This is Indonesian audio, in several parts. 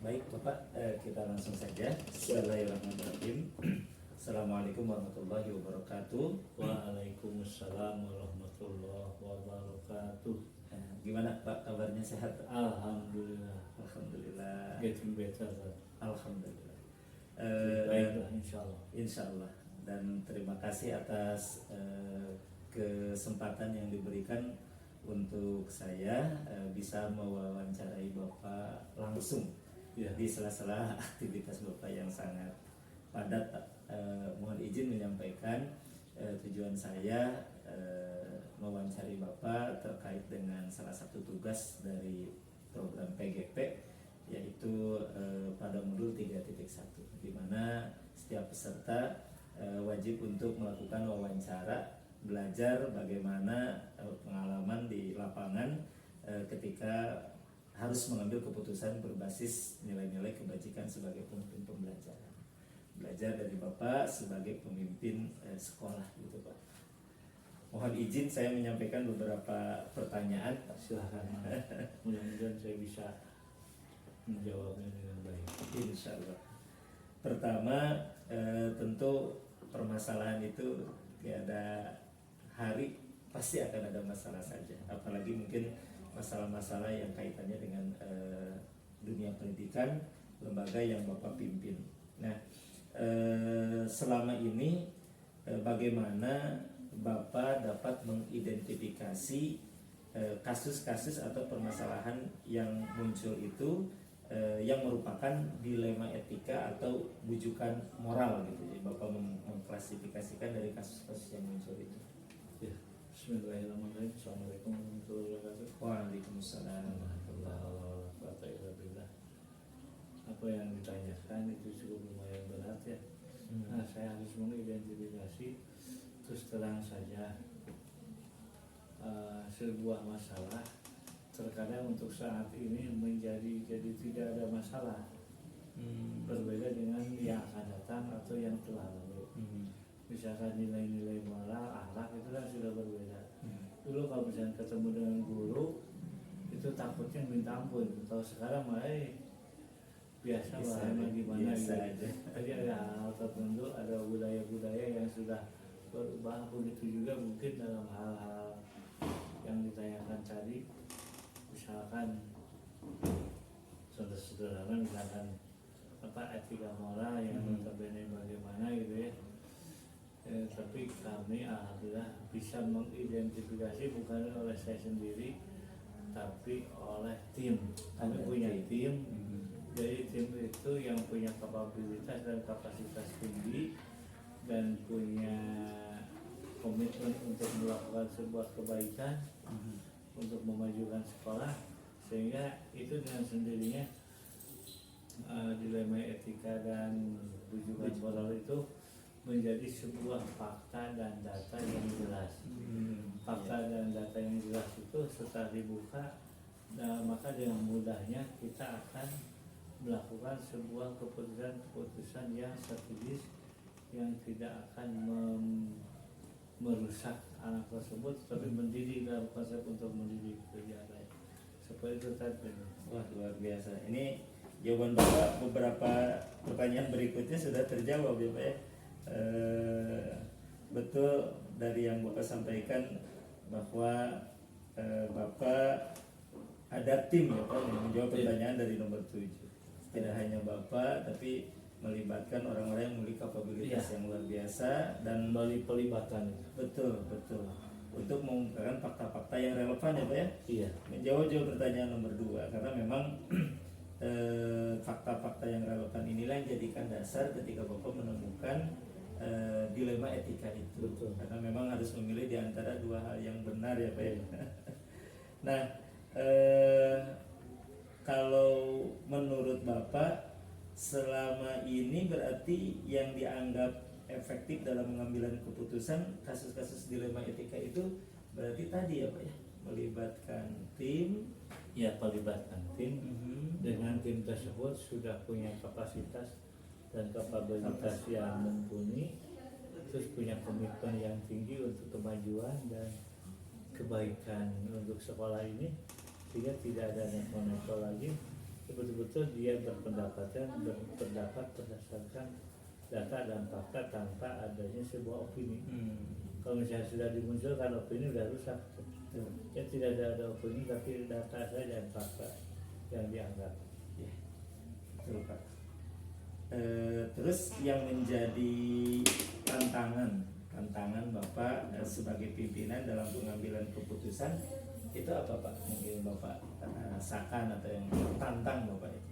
Baik Bapak, kita langsung saja. Bismillahirrahmanirrahim. Assalamualaikum warahmatullahi wabarakatuh. Waalaikumsalam warahmatullahi wabarakatuh. Gimana Pak kabarnya, sehat? Alhamdulillah. Alhamdulillah. Getting better. Alhamdulillah. Baiklah, insyaallah. Insyaallah. Dan terima kasih atas kesempatan yang diberikan untuk saya bisa mewawancarai Bapak langsung Ya. di sela-sela aktivitas Bapak yang sangat padat. Mohon izin menyampaikan tujuan saya mewawancari Bapak terkait dengan salah satu tugas dari program PGP, yaitu pada modul 3.1, di mana setiap peserta wajib untuk melakukan wawancara, belajar bagaimana pengalaman di lapangan ketika harus mengambil keputusan berbasis nilai-nilai kebajikan sebagai pemimpin pembelajaran. Belajar dari Bapak sebagai pemimpin sekolah gitu Pak. Mohon izin saya menyampaikan beberapa pertanyaan. Silahkan. Mudah-mudahan saya bisa menjawabnya dengan baik. Insya Allah. Pertama, tentu permasalahan itu tiada hari pasti akan ada masalah saja. Apalagi mungkin masalah-masalah yang kaitannya dengan dunia pendidikan, lembaga yang Bapak pimpin. Nah, selama ini bagaimana Bapak dapat mengidentifikasi kasus-kasus atau permasalahan yang muncul itu yang merupakan dilema etika atau bujukan moral gitu. Jadi Bapak mengklasifikasikan dari kasus-kasus yang muncul itu. Ya. Bismillahirrahmanirrahim. Assalamualaikum warahmatullahi wabarakatuh. Waalaikumsalam. Apa yang ditanyakan itu cukup lumayan berat ya. Nah, saya harus mengidentifikasi. Terus terang saja, sebuah masalah terkadang untuk saat ini jadi tidak ada masalah, berbeda dengan yang akan datang atau yang telah lalu. Misalkan nilai-nilai moral, akhlak itu kan sudah berbeda. Dulu kalau misalnya ketemu dengan guru itu takutnya minta ampun. Kalau sekarang malah biasa lah, gimana biasa gitu. aja. Jadi ada hal tertentu, ada budaya-budaya yang sudah berubah. Begitu juga mungkin dalam hal-hal yang ditanyakan tadi, misalkan sederhana, misalkan etika moral yang notabene bagaimana gitu ya. Tapi kami alhamdulillah bisa mengidentifikasi bukan oleh saya sendiri, tapi oleh tim. Kami punya tim. Jadi tim itu yang punya kapabilitas dan kapasitas tinggi dan punya komitmen untuk melakukan sebuah kebaikan, untuk memajukan sekolah, sehingga itu dengan sendirinya dilema etika dan bujukan moral itu menjadi sebuah fakta dan data yang jelas. Fakta dan data yang jelas itu setelah dibuka, maka dengan mudahnya kita akan melakukan sebuah keputusan yang strategis yang tidak akan merusak anak tersebut, tapi mendidik dalam konsep untuk mendidik sejarah. Seperti itu tadi. Wah, luar biasa. Ini jawaban Bapak beberapa pertanyaan berikutnya sudah terjawab ya Pak ya. Betul dari yang Bapak sampaikan bahwa Bapak ada tim ya Pak yang menjawab pertanyaan dari nomor 7. Tidak hanya Bapak tapi melibatkan orang-orang yang memiliki kapabilitas yang luar biasa dan melalui pelibatan. Betul untuk mengungkapkan fakta-fakta yang relevan ya Pak ya. Iya. Menjawab pertanyaan nomor 2 karena memang fakta-fakta yang relevan inilah yang jadikan dasar ketika Bapak menemukan dilema etika itu. Betul. Karena memang harus memilih di antara dua hal yang benar ya Pak ya. Nah, kalau menurut Bapak selama ini berarti yang dianggap efektif dalam pengambilan keputusan kasus-kasus dilema etika itu berarti tadi ya Pak ya, melibatkan tim. Ya, melibatkan tim. Dengan tim tersebut sudah punya kapasitas dan kapabilitas yang mumpuni, terus punya komitmen yang tinggi untuk kemajuan dan kebaikan untuk sekolah ini, sehingga tidak ada neko-neko lagi betul-betul dia berpendapat berdasarkan data dan fakta tanpa adanya sebuah opini. Kalau misalnya sudah dimunculkan opini udah rusak. Ya tidak ada opini tapi data saja dan fakta yang dianggap. Ya, betul Pak. Terus yang menjadi tantangan Bapak sebagai pimpinan dalam pengambilan keputusan itu apa Pak? Mungkin Bapak rasakan atau yang tantang Bapak itu?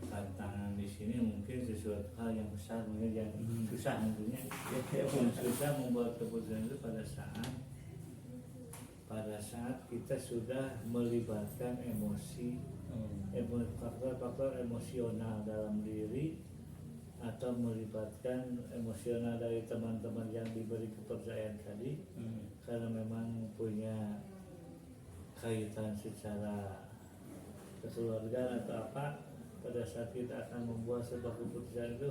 Tantangan di sini mungkin sesuatu hal yang besar, mungkin yang susah tentunya. Ya, Susah membuat keputusan itu pada saat kita sudah melibatkan emosi, faktor-faktor emosional dalam diri, atau melibatkan emosional dari teman-teman yang diberi kepercayaan tadi, karena memang punya kaitan secara kekeluargaan atau apa. Pada saat kita akan membuat sebuah keputusan itu,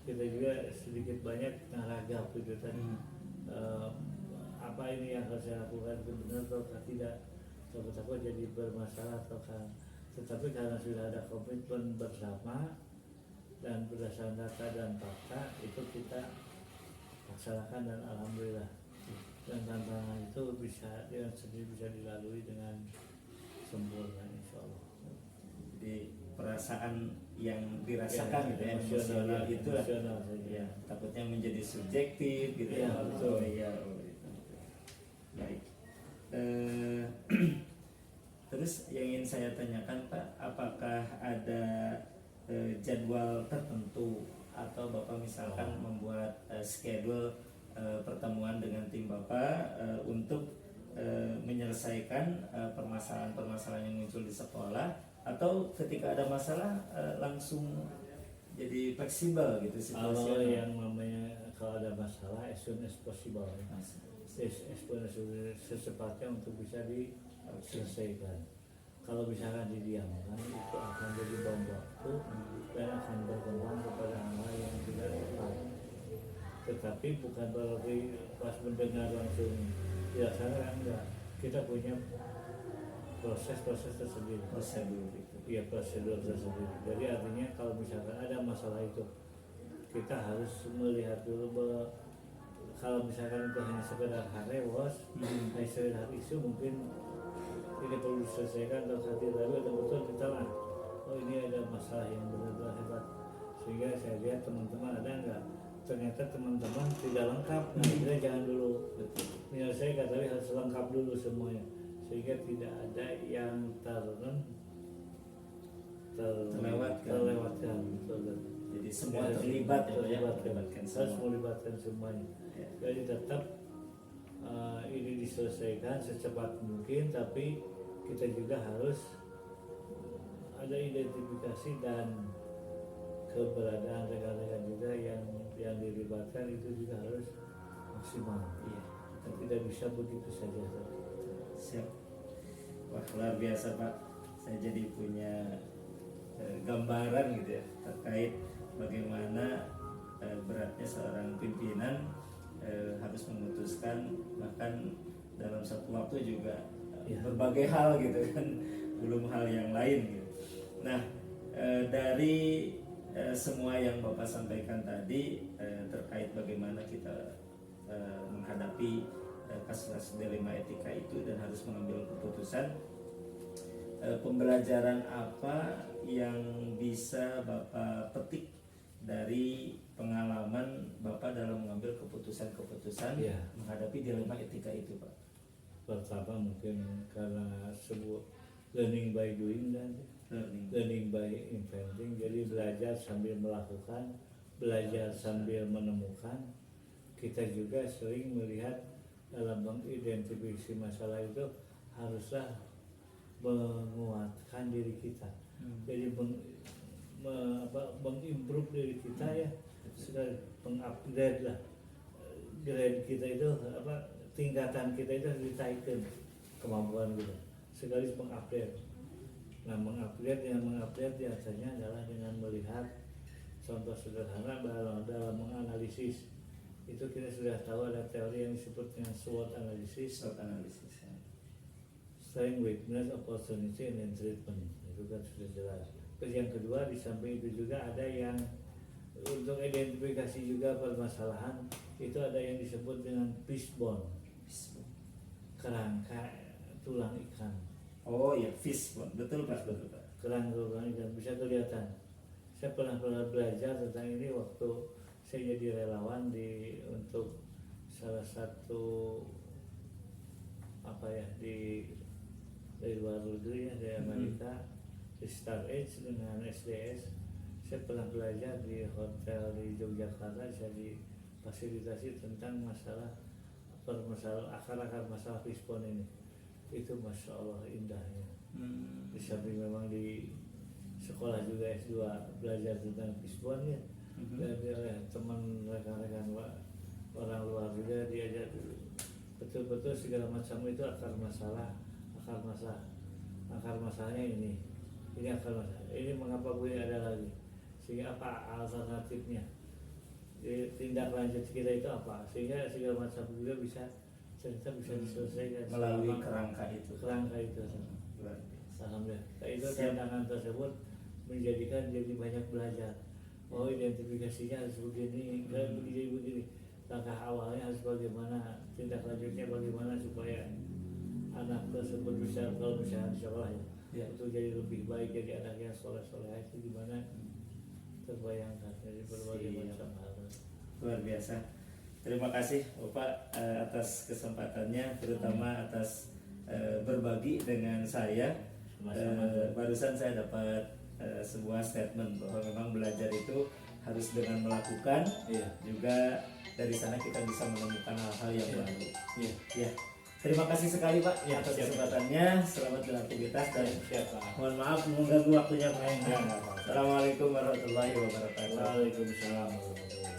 kita juga sedikit banyak ngaragap gitu kan. Apa ini yang harus saya lakukan, itu benar atau tidak, takut-takut jadi bermasalah atau kan. Tetapi karena sudah ada komitmen bersama dan berdasarkan data dan fakta, itu kita laksanakan dan alhamdulillah. Dan tantangan itu bisa dilalui dengan sempurna insya Allah. Jadi perasaan yang dirasakan gitu ya, emosional itu ya, takutnya menjadi subjektif gitu ya. Betul. Iya. Baik. Terus yang ingin saya tanyakan Pak, apakah ada jadwal tertentu atau Bapak misalkan membuat schedule pertemuan dengan tim Bapak untuk menyelesaikan permasalahan-permasalahan yang muncul di sekolah, atau ketika ada masalah langsung jadi fleksibel gitu Kalau situasinya? yang namanya kalau ada masalah as soon as possible, secepatnya untuk bisa diselesaikan. Kalau misalkan didiamkan, itu akan jadi bom waktu dan akan berkembang kepada hal yang tidak tepat. Tetapi bukan berarti pas mendengar langsung dilaksanakan, enggak. Kita punya proses tersendiri. Prosedur itu. Iya, prosedur tersendiri. Jadi artinya kalau misalkan ada masalah itu, kita harus melihat dulu bahwa kalau misalkan itu hanya sekedar harewos, hanya sekedar isu, mungkin ini perlu diselesaikan dalam hati, tapi betul-betul kita lah, oh ini ada masalah yang benar-benar hebat. Sehingga saya lihat teman-teman ada enggak, ternyata teman-teman tidak lengkap. Nah, kita jangan dulu menyelesaikan, tapi harus lengkap dulu semuanya, sehingga tidak ada yang terlewatkan. Betul. Jadi semua terlibat ya, harus melibatkan semuanya. Ya. Jadi tetap ini diselesaikan secepat mungkin, tapi kita juga harus ada identifikasi dan keberadaan rekan-rekan juga yang dilibatkan, itu juga harus maksimal. Iya. Kita tidak bisa begitu saja. Siap. Wah, luar biasa Pak. Saya jadi punya gambaran gitu ya terkait bagaimana beratnya seorang pimpinan harus memutuskan bahkan dalam satu waktu juga berbagai hal gitu kan, belum hal yang lain gitu. Nah, dari semua yang Bapak sampaikan tadi terkait bagaimana kita menghadapi kasus-kasus dilema etika itu dan harus mengambil keputusan, pembelajaran apa yang bisa Bapak petik dari pengalaman Bapak dalam mengambil keputusan-keputusan menghadapi dilema etika itu Pak? Pertama mungkin karena sebuah learning by doing dan learning by inventing, jadi belajar sambil melakukan, belajar sambil menemukan. Kita juga sering melihat dalam mengidentifikasi masalah itu haruslah menguatkan diri kita. Jadi mengimprove diri kita ya, sudah mengupgrade lah, grade kita itu tingkatan kita itu harus ditaikkan kemampuan kita, sekaligus mengupgrade. Nah, mengupgrade biasanya adalah dengan melihat contoh sederhana dalam menganalisis. Itu kita sudah tahu ada teori yang disebut dengan SWOT analysis. Strength, weakness, opportunity, and treatment. Itu kan sudah jelas. Terus yang kedua di samping itu juga ada yang untuk identifikasi juga permasalahan itu ada yang disebut dengan fishbone, kerangka tulang ikan. Oh ya, fishbone, betul Pak, betul Pak. Kerangka tulang ikan bisa kelihatan. Saya pernah belajar tentang ini waktu saya jadi relawan untuk salah satu dari luar negeri ya, dari Amerika, di Star Edge dengan SDS. Saya pernah belajar di hotel di Yogyakarta, saya difasilitasi tentang masalah akar-akar masalah fishbone ini. Itu masya Allah indahnya. Di samping memang di sekolah juga S2 belajar tentang fishbone ya, dan oleh teman rekan-rekan orang luar juga diajar betul-betul segala macam itu akar masalahnya ini akar masalah ini mengapa boleh ada lagi, sehingga apa alternatifnya, tindak lanjut kita itu apa, sehingga segala macam juga bisa diselesaikan Melalui kerangka itu. Alhamdulillah. Itu tantangan tersebut menjadikan jadi banyak belajar. Oh, identifikasinya harus begini, begini. Langkah awalnya harus bagaimana, tindak lanjutnya bagaimana supaya anak tersebut bisa, kalau misalnya di sekolah ya, untuk jadi lebih baik, jadi anak yang soleh itu gimana terbayangkan dari berbagai macam hal. Luar biasa. Terima kasih Bapak atas kesempatannya, terutama atas berbagi dengan saya. Barusan saya dapat sebuah statement bahwa memang belajar itu harus dengan melakukan, juga dari sana kita bisa menemukan hal-hal yang baru. Ya. Terima kasih sekali Pak atas kesempatannya. Selamat beraktivitas dan mohon maaf mengganggu waktunya Pak. Assalamualaikum warahmatullahi wabarakatuh. Waalaikumsalam warahmatullahi wabarakatuh.